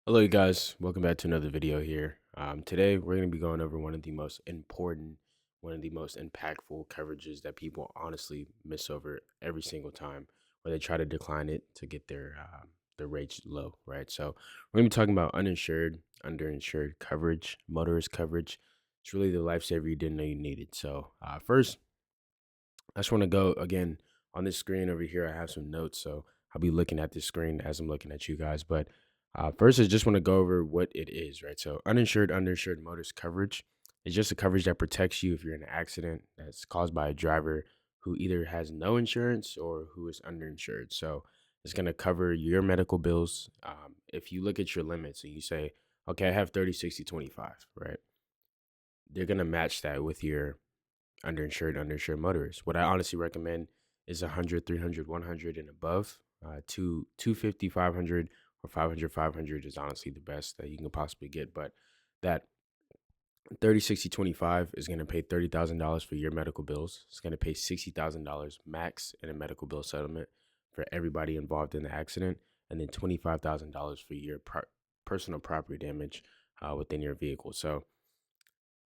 Hello, you guys. Welcome back to another video here. Today, we're going to be going over one of the most important, one of the most impactful coverages that people honestly miss over every single time, where they try to decline it to get their rates low, right? So, we're going to be talking about uninsured, underinsured coverage, motorist coverage. It's really the lifesaver you didn't know you needed. So, first, I just want to go again on this screen over here. I have some notes, so I'll be looking at this screen as I'm looking at you guys. But first, I just want to go over what it is, right? So, uninsured, underinsured motorist coverage is just a coverage that protects you if you're in an accident that's caused by a driver who either has no insurance or who is underinsured. So, it's going to cover your medical bills. If you look at your limits and you say, okay, I have 30, 60, 25, right? They're going to match that with your underinsured motorists. What I honestly recommend is 100, 300, 100 and above. 250, 500, or 500, 500 is honestly the best that you can possibly get. But that 30, 60, 25 is going to pay $30,000 for your medical bills. It's going to pay $60,000 max in a medical bill settlement for everybody involved in the accident, and then $25,000 for your personal property damage within your vehicle. So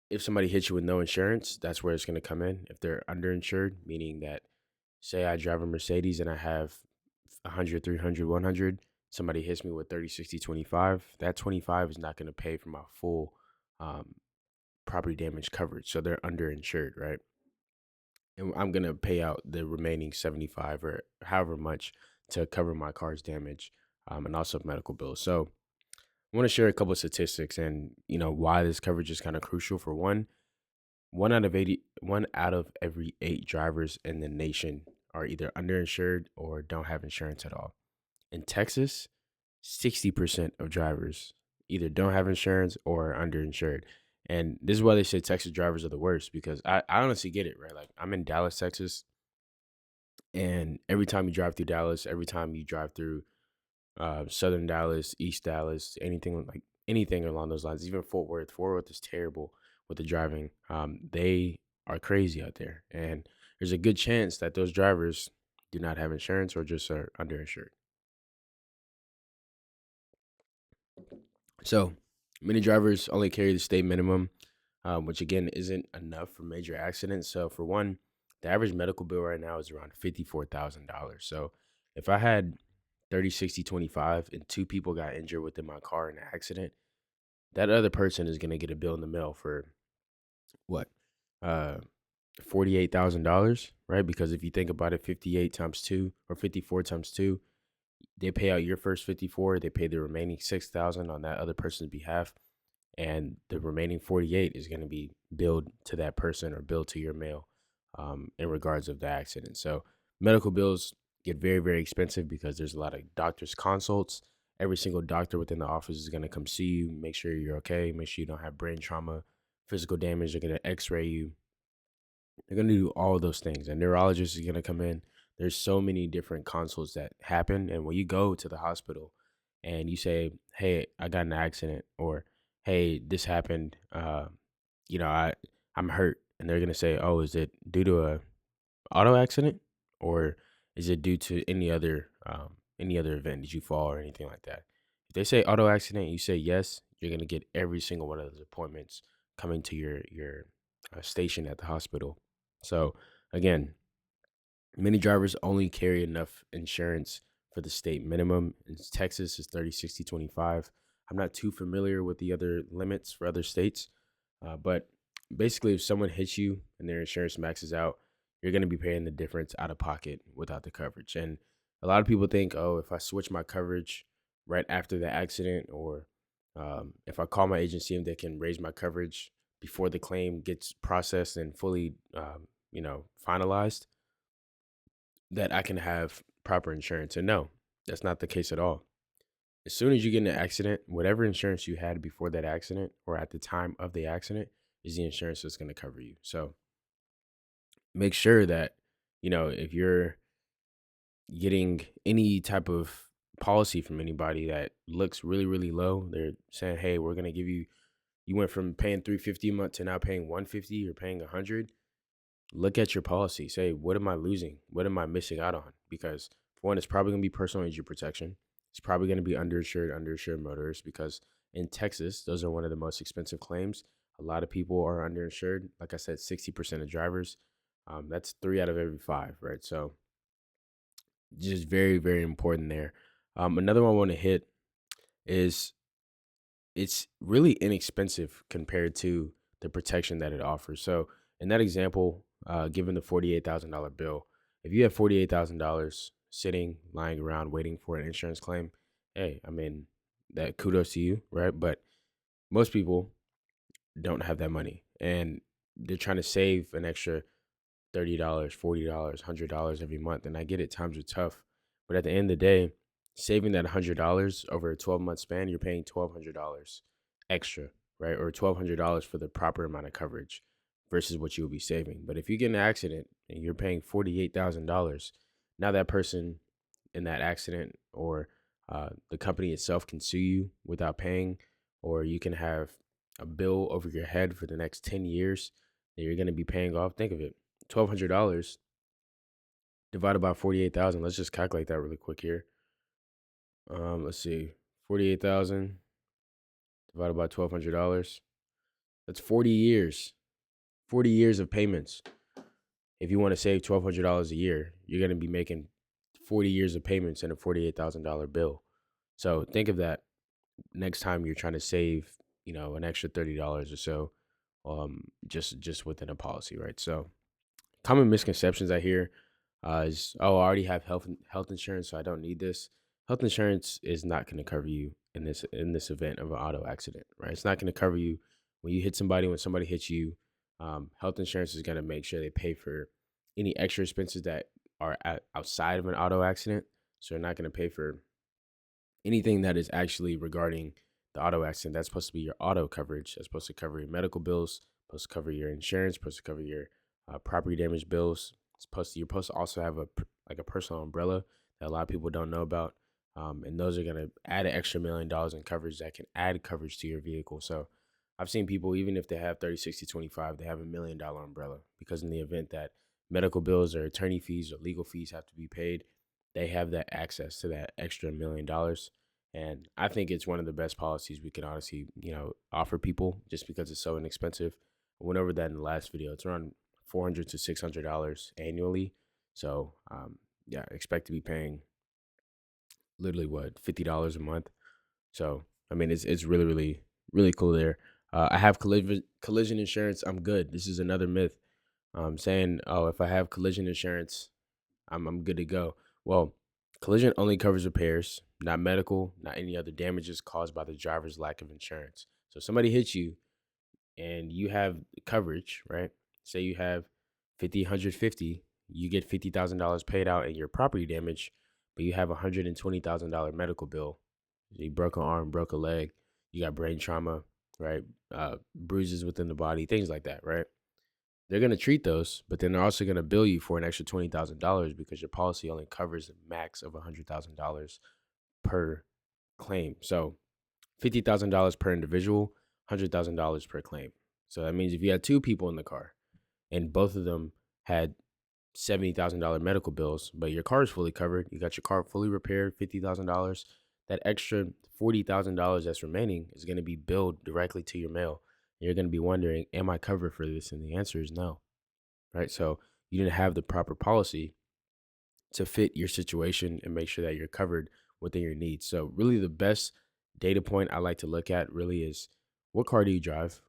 if somebody hits you with no insurance, that's where it's going to come in. If they're underinsured, meaning that, say I drive a Mercedes and I have 100, 300, 100, somebody hits me with 30, 60, 25, that 25 is not going to pay for my full um, property damage coverage. So they're underinsured, right? And I'm going to pay out the remaining 75 or however much to cover my car's damage and also medical bills. So I want to share a couple of statistics and, why this coverage is kind of crucial. For one out of every 8 drivers in the nation are either underinsured or don't have insurance at all. In Texas, 60% of drivers either don't have insurance or are underinsured. And this is why they say Texas drivers are the worst, because I honestly get it, right? Like, I'm in Dallas, Texas, and every time you drive through Dallas, every time you drive through Southern Dallas, East Dallas, anything along those lines. Even Fort Worth. Fort Worth is terrible with the driving. They are crazy out there, and there's a good chance that those drivers do not have insurance or just are underinsured. So many drivers only carry the state minimum, which again isn't enough for major accidents. So for one, the average medical bill right now is around $54,000. So if I had 30, 60, 25, and two people got injured within my car in an accident, that other person is going to get a bill in the mail for what? Uh, $48,000, right? Because if you think about it, 58 times 2 or 54 times 2, they pay out your first 54, they pay the remaining 6,000 on that other person's behalf, and the remaining 48 is going to be billed to that person or billed to your mail in regards of the accident. So medical bills get very, very expensive because there's a lot of doctor's consults. Every single doctor within the office is going to come see you, make sure you're okay, make sure you don't have brain trauma, physical damage. They're going to x-ray you. They're going to do all those things. A neurologist is going to come in. There's so many different consults that happen. And when you go to the hospital and you say, hey, I got in an accident, or hey, this happened, I'm hurt. And they're going to say, oh, is it due to a auto accident, or is it due to any other event? Did you fall or anything like that? If they say auto accident, you say yes, you're going to get every single one of those appointments coming to your station at the hospital. So again, many drivers only carry enough insurance for the state minimum. In Texas is 30, 60, 25. I'm not too familiar with the other limits for other states, but basically, if someone hits you and their insurance maxes out, you're going to be paying the difference out of pocket without the coverage. And a lot of people think, oh, if I switch my coverage right after the accident, or if I call my agency and they can raise my coverage before the claim gets processed and fully, finalized, that I can have proper insurance. And no, that's not the case at all. As soon as you get in an accident, whatever insurance you had before that accident or at the time of the accident is the insurance that's going to cover you. So make sure that, if you're getting any type of policy from anybody that looks really, really low, they're saying, hey, we're going to give you, you went from paying 350 a month to now paying 150 or paying 100. Look at your policy. Say, what am I losing? What am I missing out on? Because for one, it's probably going to be personal injury protection. it's probably going to be underinsured motorists, because in Texas, those are one of the most expensive claims. A lot of people are underinsured. Like I said, 60% of drivers. That's 3 out of every 5, right? So just very, very important there. Another one I want to hit is it's really inexpensive compared to the protection that it offers. So in that example, given the $48,000 bill, if you have $48,000 sitting, lying around, waiting for an insurance claim, hey, I mean, that kudos to you, right? But most people don't have that money, and they're trying to save an extra $30, $40, $100 every month. And I get it, times are tough. But at the end of the day, saving that $100 over a 12-month span, you're paying $1,200 extra, right? Or $1,200 for the proper amount of coverage versus what you would be saving. But if you get in an accident and you're paying $48,000, now that person in that accident, or the company itself, can sue you without paying, or you can have a bill over your head for the next 10 years that you're going to be paying off. Think of it, $1,200 divided by 48,000. Let's just calculate that really quick here. Let's see, 48,000 divided by $1,200. That's 40 years. 40 years of payments. If you want to save $1,200 a year, you're going to be making 40 years of payments in a $48,000 bill. So think of that next time you're trying to save, an extra $30 or so, just within a policy, right? So common misconceptions I hear is, oh, I already have health insurance, so I don't need this. Health insurance is not going to cover you in this event of an auto accident, right? It's not going to cover you when you hit somebody, when somebody hits you. Health insurance is going to make sure they pay for any extra expenses that are outside of an auto accident. So they're not going to pay for anything that is actually regarding the auto accident. That's supposed to be your auto coverage. That's supposed to cover your medical bills, supposed to cover your insurance, supposed to cover your property damage bills. You're supposed to also have a personal umbrella that a lot of people don't know about. And those are going to add an extra $1,000,000 in coverage that can add coverage to your vehicle. So I've seen people, even if they have 30, 60, 25, they have $1,000,000 umbrella, because in the event that medical bills or attorney fees or legal fees have to be paid, they have that access to that extra $1,000,000. And I think it's one of the best policies we can honestly, offer people, just because it's so inexpensive. I went over that in the last video. It's around $400 to $600 annually. So, yeah, expect to be paying literally $50 a month. So, I mean, it's really, really, really cool there. I have collision insurance. I'm good. This is another myth. Saying, oh, if I have collision insurance, I'm good to go. Well, collision only covers repairs, not medical, not any other damages caused by the driver's lack of insurance. So if somebody hits you and you have coverage, right? Say you have 50, 150, you get $50,000 paid out in your property damage, but you have $120,000 medical bill. You broke an arm, broke a leg, you got brain trauma, right? Bruises within the body, things like that, right? They're going to treat those, but then they're also going to bill you for an extra $20,000, because your policy only covers a max of $100,000 per claim. So $50,000 per individual, $100,000 per claim. So that means if you had two people in the car and both of them had $70,000 medical bills, but your car is fully covered, you got your car fully repaired, $50,000, that extra $40,000 that's remaining is going to be billed directly to your mail. You're going to be wondering, am I covered for this? And the answer is no, right? So you didn't have the proper policy to fit your situation and make sure that you're covered within your needs. So really the best data point I like to look at really is, what car do you drive?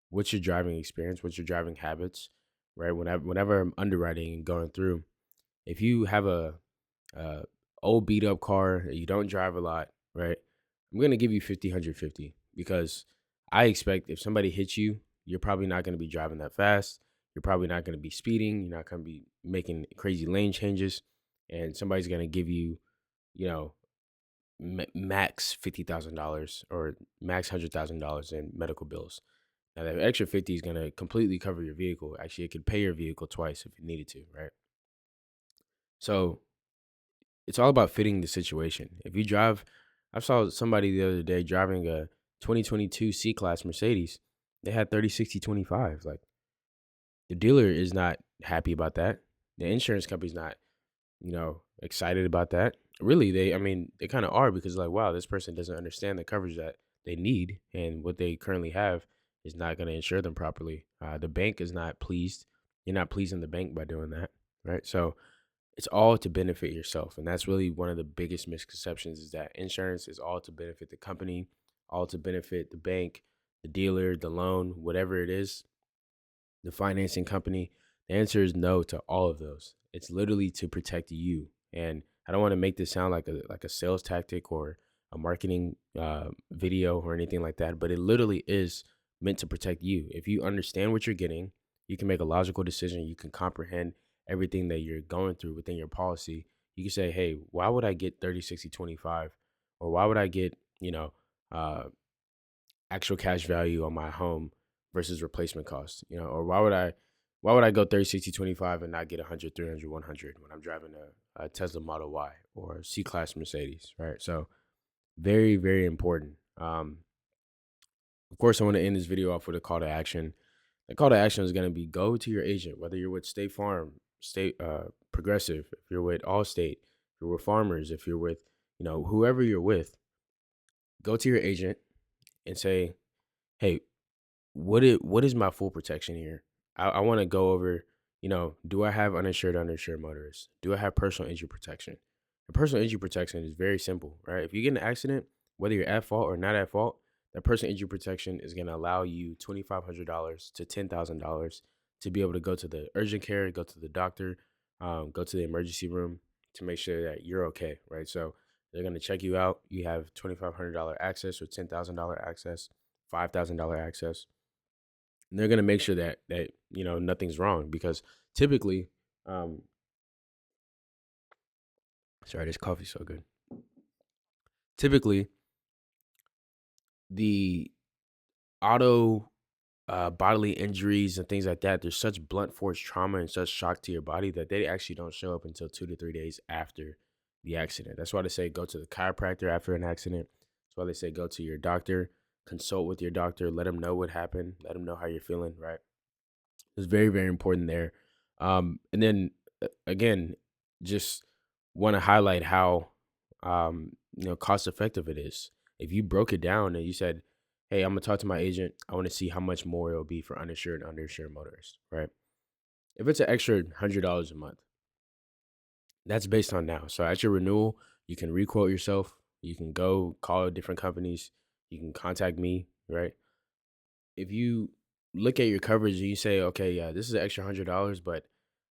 What's your driving experience? What's your driving habits, right? Whenever I'm underwriting and going through, if you have a old beat up car and you don't drive a lot, right? I'm going to give you 50, 150, because I expect if somebody hits you, you're probably not going to be driving that fast. You're probably not going to be speeding. You're not going to be making crazy lane changes. And somebody's going to give you, max $50,000 or max $100,000 in medical bills. Now, that extra 50 is going to completely cover your vehicle. Actually, it could pay your vehicle twice if you needed to, right? So it's all about fitting the situation. If you drive, I saw somebody the other day driving a 2022 C-Class Mercedes. They had 30, 60, 25. Like, the dealer is not happy about that. The insurance company's not, excited about that. really, they kind of are, because like, wow, this person doesn't understand the coverage that they need, and what they currently have is not going to insure them properly. The bank is not pleased. You're not pleasing the bank by doing that, right? So it's all to benefit yourself, and that's really one of the biggest misconceptions, is that insurance is all to benefit the company, all to benefit the bank, the dealer, the loan, whatever it is, the financing company. The answer is no to all of those. It's literally to protect you. And I don't want to make this sound like a sales tactic or a marketing video or anything like that, but it literally is meant to protect you. If you understand what you're getting, you can make a logical decision. You can comprehend everything that you're going through within your policy. You can say, hey, why would I get 30, 60, 25? Or why would I get, uh, actual cash value on my home versus replacement cost, or why would I go 30, 60, 25 and not get 100, 300, 100 when I'm driving a Tesla Model Y or C-Class Mercedes, right? So very, very important. Of course, I want to end this video off with a call to action. The call to action is going to be, go to your agent, whether you're with State Farm, State Progressive, if you're with Allstate, if you're with Farmers, if you're with, whoever you're with, go to your agent and say, hey, what is my full protection here? I want to go over, do I have uninsured motorists? Do I have personal injury protection? The personal injury protection is very simple, right? If you get in an accident, whether you're at fault or not at fault, that personal injury protection is going to allow you $2,500 to $10,000 to be able to go to the urgent care, go to the doctor, go to the emergency room to make sure that you're okay, right? So they're going to check you out. You have $2,500 access or $10,000 access, $5,000 access, and they're gonna make sure that nothing's wrong, because typically, um, sorry, this coffee's so good. Typically, the auto bodily injuries and things like that, there's such blunt force trauma and such shock to your body that they actually don't show up until 2 to 3 days after the accident. That's why they say go to the chiropractor after an accident. That's why they say go to your doctor, consult with your doctor, let them know what happened, let them know how you're feeling, right? It's very, very important there. And then again, just want to highlight how cost effective it is. If you broke it down and you said, "Hey, I'm gonna talk to my agent. I want to see how much more it'll be for uninsured and underinsured motorists," right? If it's an extra $100 a month, that's based on now. So at your renewal, you can requote yourself. You can go call different companies. You can contact me, right? If you look at your coverage and you say, "Okay, yeah, this is an extra $100, but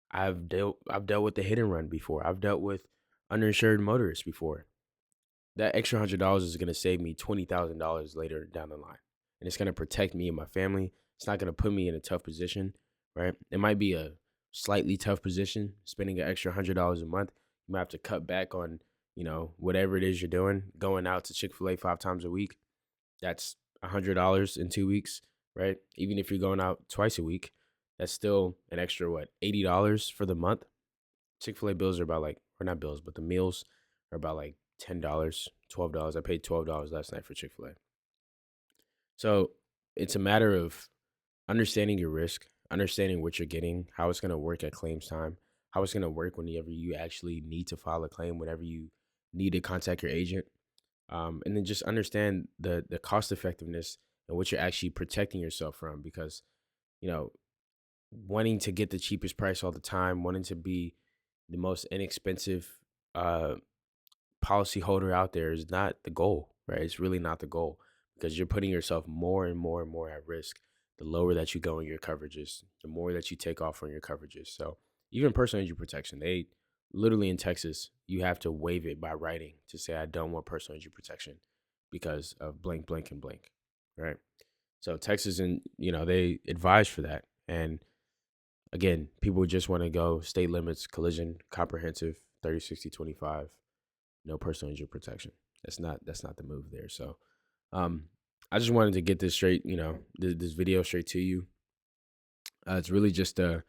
I've dealt with the hit and run before. I've dealt with underinsured motorists before. That extra $100 is gonna save me $20,000 later down the line, and it's gonna protect me and my family. It's not gonna put me in a tough position, right? It might be a slightly tough position, spending an extra $100 a month. You might have to cut back on, whatever it is you're doing. Going out to Chick-fil-A 5 times a week, that's $100 in 2 weeks, right? Even if you're going out twice a week, that's still an extra what, $80 for the month. Chick-fil-A bills are about like, or not bills, but the meals are about like $10, $12. I paid $12 last night for Chick-fil-A. So it's a matter of understanding your risk, understanding what you're getting, how it's going to work at claims time, how it's going to work whenever you actually need to file a claim, whenever you need to contact your agent, and then just understand the cost effectiveness and what you're actually protecting yourself from. Because you know wanting to get the cheapest price all the time, wanting to be the most inexpensive uh policy holder out there is not the goal, right? It's really not the goal, because you're putting yourself more and more and more at risk. The lower that you go in your coverages, the more that you take off on your coverages. So even personal injury protection, they literally in Texas, you have to waive it by writing to say, I don't want personal injury protection because of blank, blank, and blank, right? So Texas, and they advise for that. And again, people just want to go state limits, collision, comprehensive, 30, 60, 25, no personal injury protection. That's not the move there. So um I just wanted to get this straight, this video straight to you. It's really just a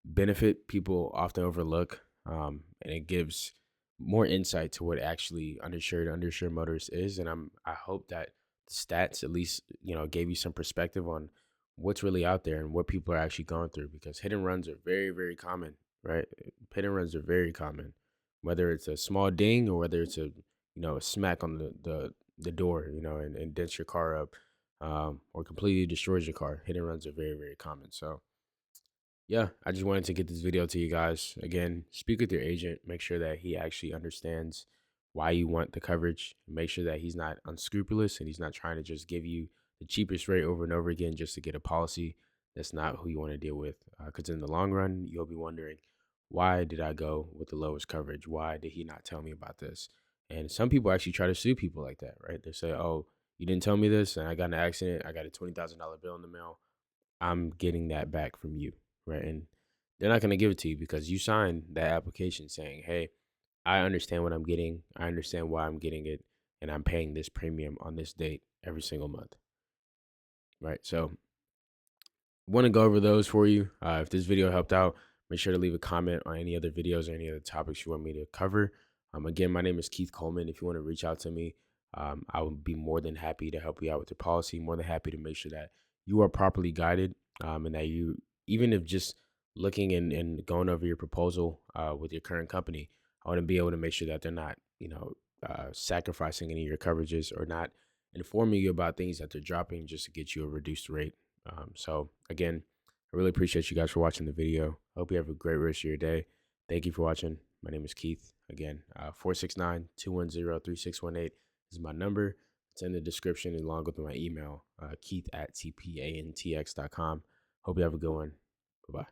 benefit people often overlook, and it gives more insight to what actually underinsured motorist is. And I hope that the stats at least gave you some perspective on what's really out there and what people are actually going through, because hit and runs are very, very common, right? Hit and runs are very common. whether it's a small ding or whether it's a smack on the door, and dents your car up, or completely destroys your car. Hit and runs are very, very common. So yeah, I just wanted to get this video to you guys. Again, speak with your agent. Make sure that he actually understands why you want the coverage. Make sure that he's not unscrupulous and he's not trying to just give you the cheapest rate over and over again just to get a policy. That's not who you want to deal with. Because in the long run, you'll be wondering, why did I go with the lowest coverage? Why did he not tell me about this? And some people actually try to sue people like that, right? They say, oh, you didn't tell me this, and I got in an accident. I got a $20,000 bill in the mail. I'm getting that back from you, right? And they're not going to give it to you because you signed that application saying, hey, I understand what I'm getting. I understand why I'm getting it. And I'm paying this premium on this date every single month, right? So want to go over those for you. If this video helped out, make sure to leave a comment on any other videos or any other topics you want me to cover. Again, my name is Keith Coleman. If you want to reach out to me, I would be more than happy to help you out with your policy, more than happy to make sure that you are properly guided, and that you, even if just looking and going over your proposal with your current company, I want to be able to make sure that they're not, sacrificing any of your coverages or not informing you about things that they're dropping just to get you a reduced rate. So again, I really appreciate you guys for watching the video. I hope you have a great rest of your day. Thank you for watching. My name is Keith. Again, 469-210-3618 is my number. It's in the description along with my email, keith@tpantx.com. Hope you have a good one. Bye-bye.